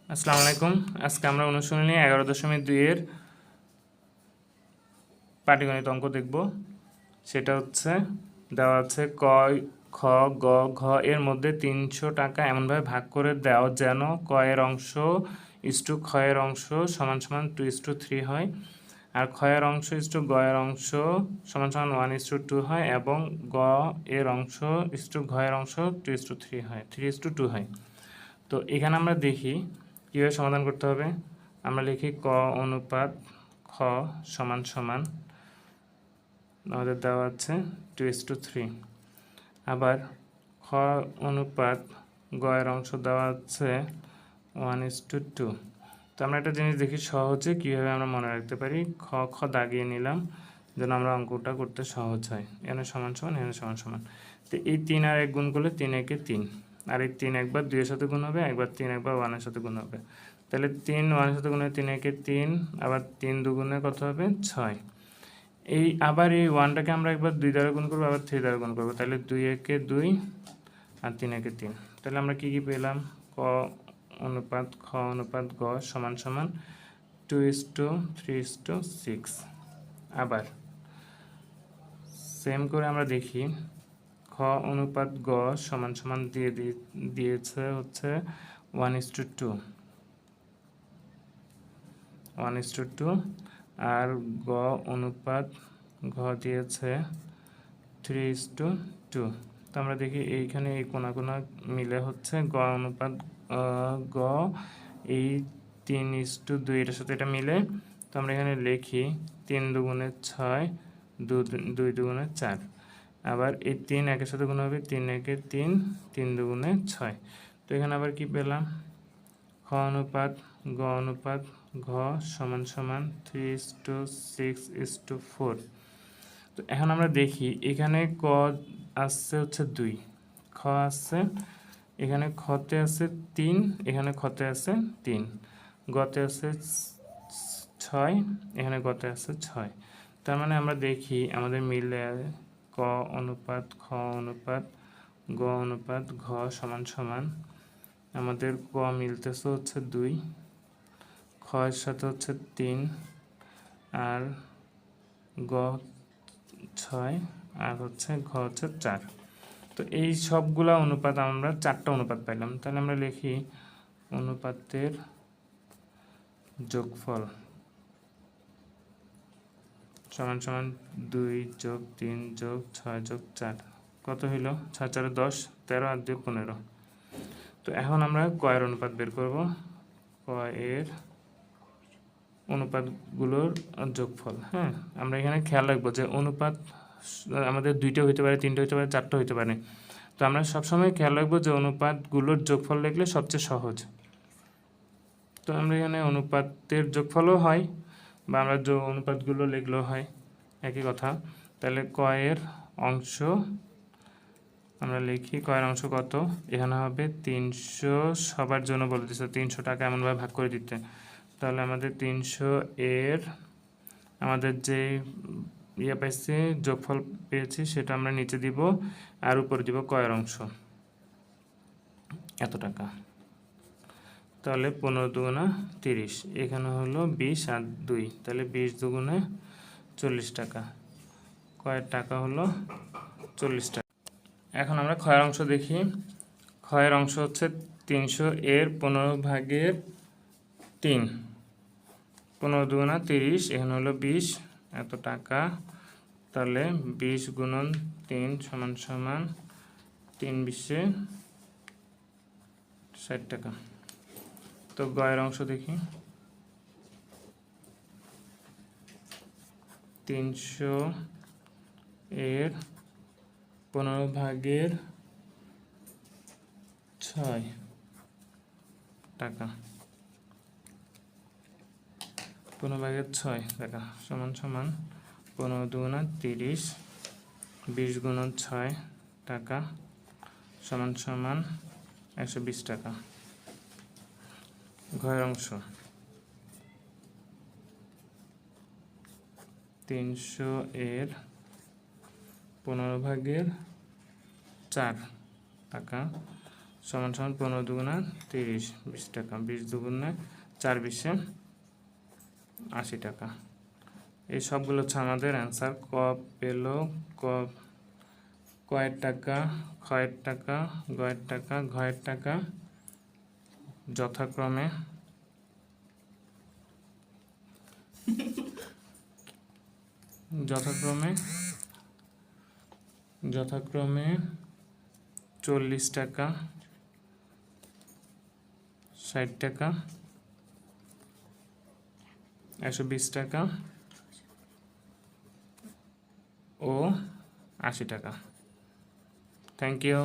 আসসালামু আলাইকুম। আজকে আমরা অনুশীলনী 11.2 এর পাটিগণিত অঙ্ক দেখব। সেটা হচ্ছে দেওয়া আছে ক, খ, গ, ঘ এর মধ্যে 300 টাকা এমনভাবে ভাগ করে দাও যেন ক এর অংশ ইস্টু খ এর অংশ সমান সমান 2:3 হয়, আর খ এর অংশ ইস্টু গ এর অংশ সমান সমান 1:2 হয়, এবং গ এর অংশ ইস্টু ঘ এর অংশ 2:3 হয়, 3:2 হয়। তো এখানে আমরা দেখি কীভাবে সমাধান করতে হবে। আমরা লিখি ক অনুপাত খ সমান সমান আমাদের দেওয়া আছে 2:3। আবার খ অনুপাত গ এর অংশ দেওয়া আছে 1:2। তো আমরা একটা জিনিস দেখি সহজে কীভাবে আমরা মনে রাখতে পারি। খ খ দাগিয়ে নিলাম যেন আমরা অঙ্কটা করতে সহজ হয়। এখানে সমান সমান, এখানে সমান সমান। তো এই 3 আর 1 গুণ করলে 3 একে 3, আর এই 3 একবার 2 এর সাথে গুণ হবে, একবার 3 একবার 1 এর সাথে গুণ হবে। তাহলে 3 1 এর সাথে গুণ হবে 3 একে 3, আবার 3 দুগুণে কত হবে 6। এই আবার এই 1টাকে আমরা একবার 2 দ্বারা গুণ করবো, আবার 3 দ্বারা গুণ করবো। তাহলে 2 একে 2 আর 3 একে 3। তাহলে আমরা কী কী পেলাম? ক অনুপাত খ অনুপাত গ সমান সমান 2:3:6। আবার সেম করে আমরা দেখি খ অনুপাত গ সমান সমান দিয়েছে হচ্ছে 1:2, 1:2, আর গ অনুপাত ঘ দিয়েছে 3:2। তো আমরা দেখি এইখানে এই কোনা কোনা মিলে হচ্ছে গ অনুপাত গ এই 3:2 এটার সাথে এটা মিলে। তো আমরা এখানে লিখি 3 দুগুণে 6, 2 দুগুণে 4। আবার এই 3 একের সাথে গুণ হবে, 3 একে 3, 3 দুগুণে 6। তো এখানে আবার কি পেলাম? খ অনুপাত গ অনুপাত ঘ সমান সমান 3:6:4। তো এখন আমরা দেখি এখানে ক আসছে হচ্ছে 2, খ আসছে, এখানে খতে আছে 3, এখানে খতে আছে 3, গতে আছে 6, এখানে গতে আছে 6। তার মানে আমরা দেখি আমাদের মিলে ক অনুপাত খ অনুপাত গ অনুপাত ঘ সমান সমান আমাদের ক মিলতেছে হচ্ছে 2, খ এর সাথে হচ্ছে 3, আর গ 6, আর হচ্ছে ঘ হচ্ছে 4। তো এই সবগুলা অনুপাত আমরা 4টা অনুপাত পাইলাম। তাহলে আমরা লিখি অনুপাতের যোগফল সমান সমান 2 + 3 + 6 + 4। কত হইল? 6 4 10, 13 আর 2 15। তো এখন আমরা ক এর অনুপাত বের করব। ক এর অনুপাতগুলোর যোগফল। হ্যাঁ, আমরা এখানে খেয়াল রাখবো যে অনুপাত আমাদের 2টা হইতে পারে, 3টা হইতে পারে, 4টা হইতে পারে। তো আমরা সবসময় খেয়াল রাখবো যে অনুপাতগুলোর যোগফল লিখলে সবচেয়ে সহজ। তো আমরা এখানে অনুপাতের যোগফলও হয়, বা আমরা অনুপাতগুলো লিখলেও হয়, একই কথা। তাহলে ক এর অংশ আমরা লিখি, ক এর অংশ কত? এখানে হবে 300, সবার জন্য বলে দিচ্ছে 300 টাকা এমনভাবে ভাগ করে দিতে। তাহলে আমাদের 300 এর আমাদের যে পাইছি যোগফল পেয়েছি সেটা আমরা নিচে দিব, আর উপরে দিব ক এর অংশ এত টাকা। তাহলে 15 দুগুণা 30, এখানে হলো 20 আর 2, তাহলে 20 দুগুণে 40 টাকা। কয়ের টাকা হলো 40 টাকা। এখন আমরা ক্ষয়ের অংশ দেখি। ক্ষয়ের অংশ হচ্ছে 300 এর 15/3, 15 দুগুণা 30, এখানে হলো 20 এত টাকা। তাহলে 20 গুণন 3 সমান সমান 3 20 60 টাকা। তো গয়ের অংশ দেখি, 300 এর 15/6 টাকা, 15/6 টাকা সমান সমান 15 দুগুণা 30, 20 গুণন 6 টাকা সমান সমান 120 টাকা। ঘয়ের অংশ 300 এর 15/4 টাকা সমান সমান 15 দুগুণে 30, 20 টাকা, 20 দুগুণে 4 20-এ 80 টাকা। এই সবগুলো হচ্ছে আমাদের অ্যান্সার। ক পেলো, ক কয়ের টাকা, ক্ষয়ের টাকা, গয়ের টাকা, ঘয়ের টাকা যথাক্রমে যথাক্রমে 40 টাকা, 60 টাকা, 120 টাকা ও 80 টাকা। Thank you.